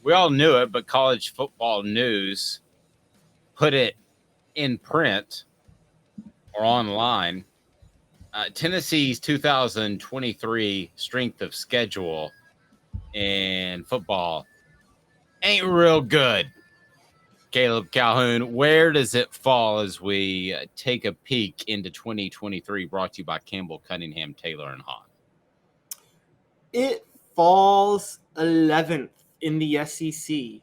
we all knew it, but College Football News put it in print or online. Tennessee's 2023 strength of schedule in football ain't real good. Caleb Calhoun, where does it fall as we take a peek into 2023? Brought to you by Campbell, Cunningham, Taylor, and Hahn. It falls 11th in the SEC,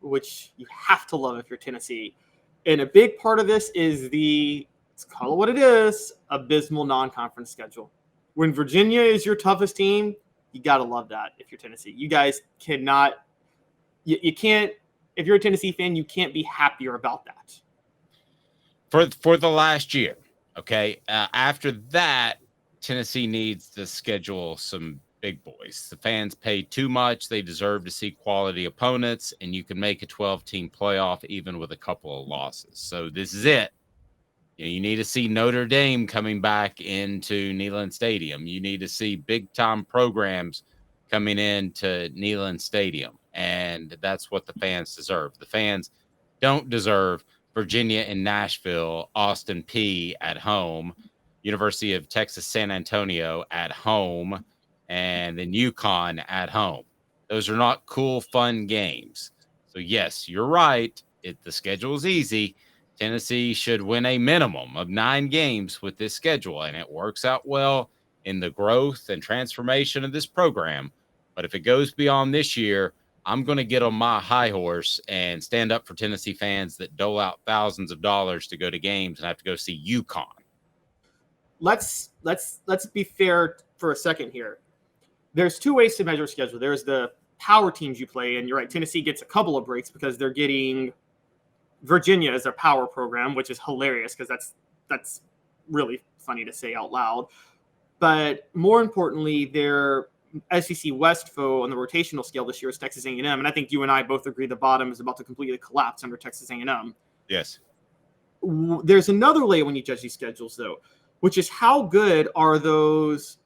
which you have to love if you're Tennessee. And a big part of this is let's call it what it is, abysmal non-conference schedule. When Virginia is your toughest team, you got to love that if you're Tennessee. You guys cannot, you can't, if you're a Tennessee fan, you can't be happier about that. For the last year, okay? After that, Tennessee needs to schedule some big boys. The fans pay too much. They deserve to see quality opponents, and you can make a 12-team playoff even with a couple of losses. So this is it. You need to see Notre Dame coming back into Neyland Stadium. You need to see big-time programs coming into Neyland Stadium, and that's what the fans deserve. The fans don't deserve Virginia and Nashville, Austin P at home, University of Texas San Antonio at home, and then UConn at home. Those are not cool, fun games. So, yes, you're right. The schedule is easy. Tennessee should win a minimum of 9 games with this schedule, and it works out well in the growth and transformation of this program. But if it goes beyond this year, I'm going to get on my high horse and stand up for Tennessee fans that dole out thousands of dollars to go to games and have to go see UConn. Let's be fair for a second here. There's 2 ways to measure schedule. There's the power teams you play, and you're right, Tennessee gets a couple of breaks because they're getting Virginia as their power program, which is hilarious because that's really funny to say out loud. But more importantly, their SEC West foe on the rotational scale this year is Texas A&M, and I think you and I both agree the bottom is about to completely collapse under Texas A&M. Yes. There's another layer when you judge these schedules, though, which is how good are those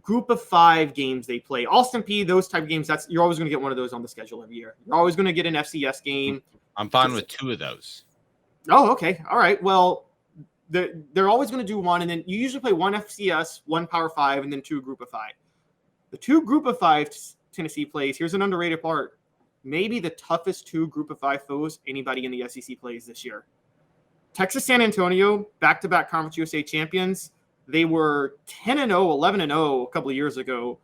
group of 5 games they play. Austin P, those type of games, you're always going to get one of those on the schedule every year. You're always going to get an FCS game. I'm fine with 2 of those. Oh, okay. All right. Well, they're always going to do one, and then you usually play 1 FCS, 1 Power 5, and then 2 Group of 5. The 2 Group of 5 Tennessee plays, here's an underrated part, maybe the toughest 2 Group of 5 foes anybody in the SEC plays this year. Texas San Antonio, back-to-back Conference USA champions. They were 10-0, 11-0 a couple of years ago,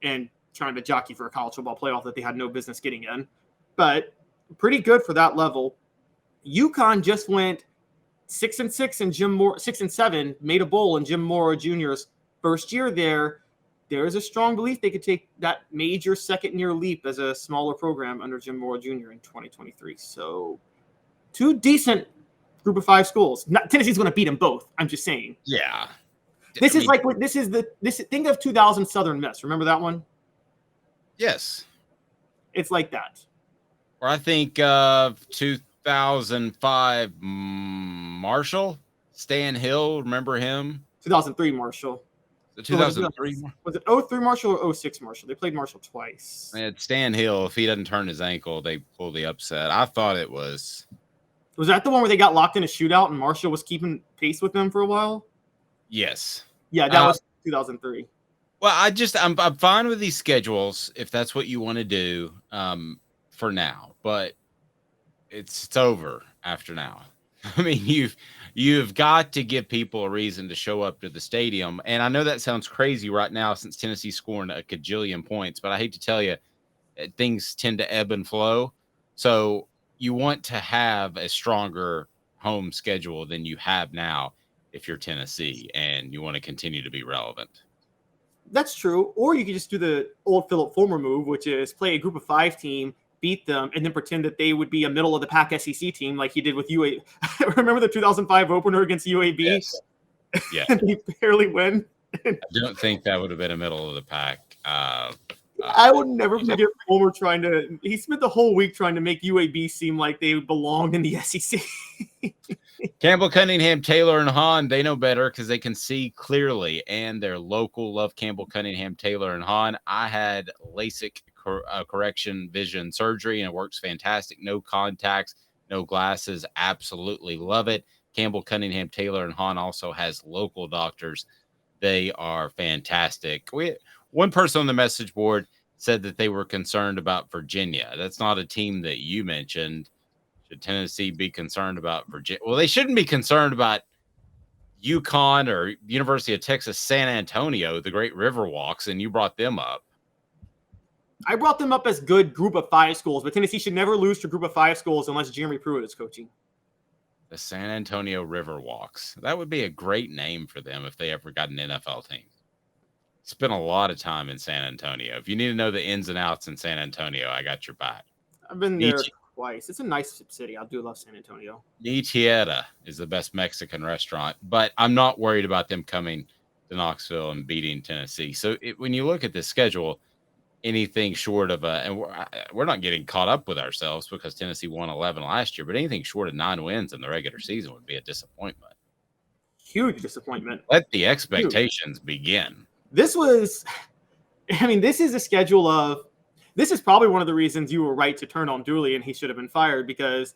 and trying to jockey for a college football playoff that they had no business getting in. But pretty good for that level. UConn just went 6-6 and 6-7, made a bowl in Jim Mora Jr.'s first year there. There is a strong belief they could take that major second-year leap as a smaller program under Jim Mora Jr. in 2023. So 2 decent Group of 5 schools. Tennessee's going to beat them both. I'm just saying. Yeah. Think of 2000 Southern Miss. Remember that one? Yes. It's like that. Or I think of 2005 Marshall, Stan Hill. Remember him? 2003 Marshall. The 2003? Was it 03 Marshall or 06 Marshall? They played Marshall twice. It's Stan Hill. If he doesn't turn his ankle, they pull the upset. I thought it was. Was that the one where they got locked in a shootout and Marshall was keeping pace with them for a while? Yes. Yeah, that was 2003. Well, I'm fine with these schedules if that's what you want to do for now, but it's over after now. I mean, you've got to give people a reason to show up to the stadium. And I know that sounds crazy right now since Tennessee's scoring a cajillion points, but I hate to tell you, things tend to ebb and flow. So you want to have a stronger home schedule than you have now if you're Tennessee and you want to continue to be relevant. That's true. Or you could just do the old Philip Fulmer move, which is play a group of 5 team, beat them, and then pretend that they would be a middle of the pack SEC team like he did with UAB. Remember the 2005 opener against UAB? Yes. Yeah. And they barely win. I don't think that would have been a middle of the pack. I would never forget Fulmer he spent the whole week trying to make UAB seem like they belonged in the SEC. Campbell, Cunningham, Taylor, and Hahn, they know better because they can see clearly, and they're local. Love Campbell, Cunningham, Taylor, and Hahn. I had LASIK correction vision surgery, and it works fantastic. No contacts, no glasses. Absolutely love it. Campbell, Cunningham, Taylor, and Hahn also has local doctors. They are fantastic. One person on the message board said that they were concerned about Virginia. That's not a team that you mentioned. Should Tennessee be concerned about Virginia? Well, they shouldn't be concerned about UConn or University of Texas San Antonio, the great Riverwalks, and you brought them up. I brought them up as good group of 5 schools, but Tennessee should never lose to group of 5 schools unless Jeremy Pruitt is coaching. The San Antonio Riverwalks. That would be a great name for them if they ever got an NFL team. Spent a lot of time in San Antonio. If you need to know the ins and outs in San Antonio, I got your back. I've been there twice. It's a nice city. I do love San Antonio. Tieta is the best Mexican restaurant, but I'm not worried about them coming to Knoxville and beating Tennessee. So when you look at the schedule, anything short of and we're not getting caught up with ourselves because Tennessee won 11 last year, but anything short of 9 wins in the regular season would be a disappointment. Huge disappointment. Let the expectations begin. This is a schedule of, this is probably one of the reasons you were right to turn on Dooley and he should have been fired, because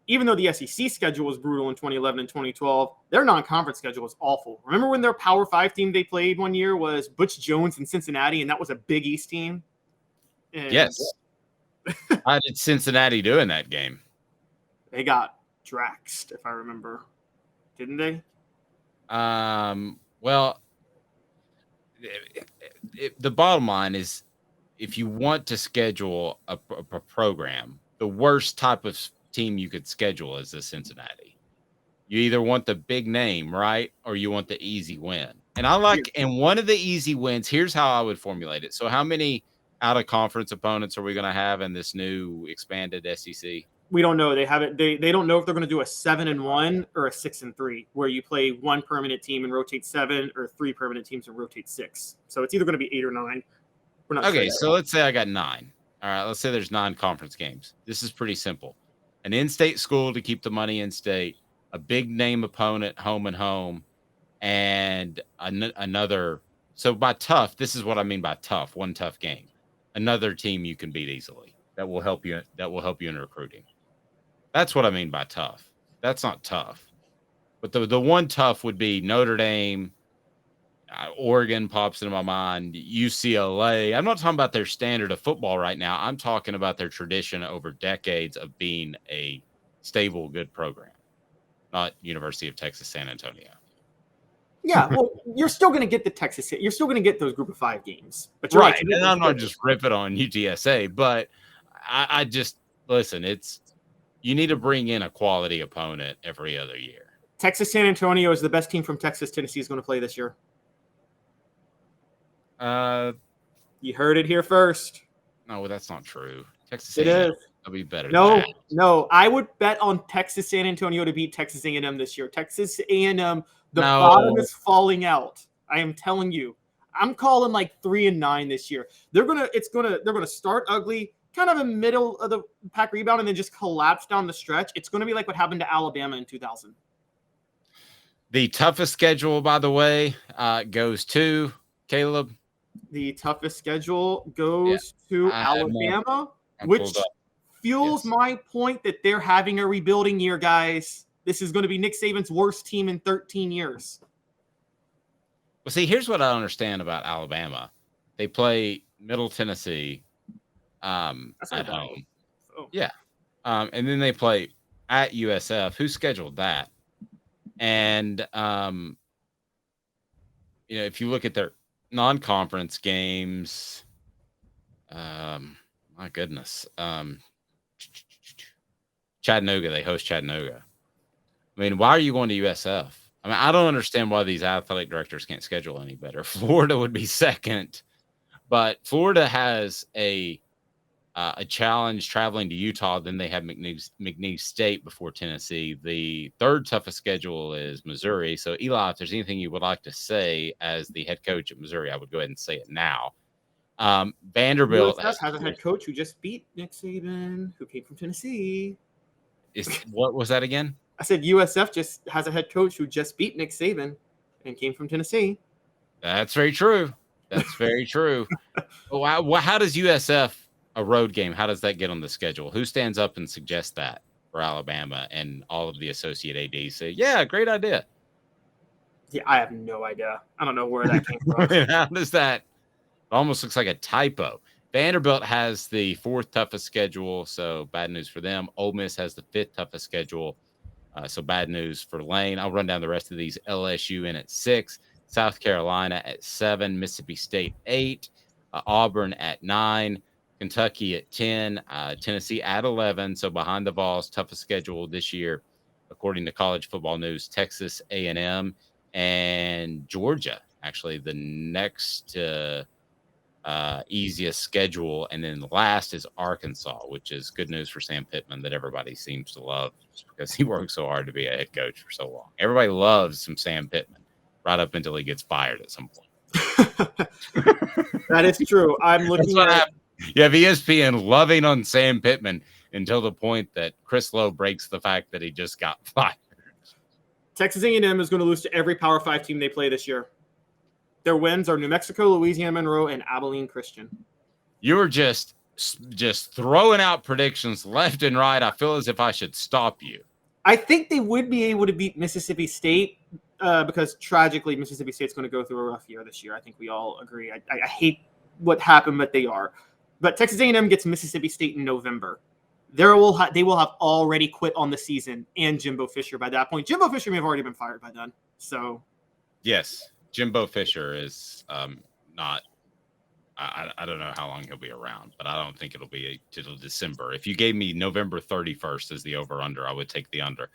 even though the SEC schedule was brutal in 2011 and 2012, their non-conference schedule was awful. Remember when their Power 5 team they played one year was Butch Jones and Cincinnati, and that was a Big East team? And yes. How did Cincinnati do in that game? They got draxed, if I remember. Didn't they? Well, the bottom line is, if you want to schedule a program, the worst type of team you could schedule is the Cincinnati. You either want the big name, right, or you want the easy win. And one of the easy wins, here's how I would formulate it. So how many out-of-conference opponents are we going to have in this new expanded SEC? We don't know. They haven't. They don't know if they're going to do a 7-1 or a 6-3, where you play 1 permanent team and rotate 7, or 3 permanent teams and rotate 6. So it's either going to be 8 or 9. We're not okay, sure so let's say I got 9. All right, let's say there's 9 conference games. This is pretty simple. An in-state school to keep the money in state, a big name opponent, home and home, and another. So by tough, this is what I mean by tough. One tough game, another team you can beat easily. That will help you. That will help you in recruiting. That's what I mean by tough. That's not tough. But the one tough would be Notre Dame, Oregon pops into my mind, UCLA. I'm not talking about their standard of football right now. I'm talking about their tradition over decades of being a stable, good program, not University of Texas San Antonio. Yeah, well, you're still going to get the Texas. You're still going to get those group of 5 games. But right, and I'm not just ripping on UTSA, but I just, listen, you need to bring in a quality opponent every other year. Texas San Antonio is the best team from Texas. Tennessee is going to play this year. You heard it here first. No, that's not true. Texas A&M, it is. That'll be better. No. I would bet on Texas San Antonio to beat Texas A&M this year. Texas A&M, bottom is falling out. I am telling you. I'm calling like 3-9 this year. They're gonna start ugly, kind of a middle of the pack rebound, and then just collapse down the stretch. It's going to be like what happened to Alabama in 2000. The toughest schedule, by the way, goes to Caleb. The toughest schedule goes to Alabama, which fuels my point that they're having a rebuilding year, guys. This is going to be Nick Saban's worst team in 13 years. Well, see, here's what I understand about Alabama. They play Middle Tennessee at home. Oh. Yeah. And then they play at USF. Who scheduled that? And, if you look at their non-conference games, my goodness. Chattanooga, they host Chattanooga. I mean, why are you going to USF? I mean, I don't understand why these athletic directors can't schedule any better. Florida would be second, but Florida has a challenge traveling to Utah. Then they have McNeese State before Tennessee. The third toughest schedule is Missouri. So, Eli, if there's anything you would like to say as the head coach at Missouri, I would go ahead and say it now. Vanderbilt has a head coach who just beat Nick Saban, who came from Tennessee. What was that again? I said USF just has a head coach who just beat Nick Saban and came from Tennessee. That's very true. That's very true. Well, how does USF a road game, how does that get on the schedule? Who stands up and suggests that for Alabama? And all of the associate ADs say, yeah, great idea. Yeah, I have no idea. I don't know where that came from. How does that? It almost looks like a typo. Vanderbilt has the 4th toughest schedule, so bad news for them. Ole Miss has the 5th toughest schedule, so bad news for Lane. I'll run down the rest of these. LSU in at 6, South Carolina at 7, Mississippi State 8, Auburn at 9, Kentucky at 10, Tennessee at 11. So behind the Vols, toughest schedule this year, according to College Football News. Texas A&M and Georgia, actually the next easiest schedule, and then last is Arkansas, which is good news for Sam Pittman that everybody seems to love just because he worked so hard to be a head coach for so long. Everybody loves some Sam Pittman right up until he gets fired at some point. That is true. I'm looking at you have ESPN loving on Sam Pittman until the point that Chris Lowe breaks the fact that he just got fired. Texas A&M is going to lose to every Power 5 team they play this year. Their wins are New Mexico, Louisiana Monroe, and Abilene Christian. You were just throwing out predictions left and right. I feel as if I should stop you. I think they would be able to beat Mississippi State because tragically Mississippi State's going to go through a rough year this year. I think we all agree. I hate what happened, but they are. But Texas A&M gets Mississippi State in November. They will have already quit on the season and Jimbo Fisher by that point. Jimbo Fisher may have already been fired by then. So, yes, Jimbo Fisher is not. I don't know how long he'll be around, but I don't think it'll be till December. If you gave me November 31st as the over/under, I would take the under.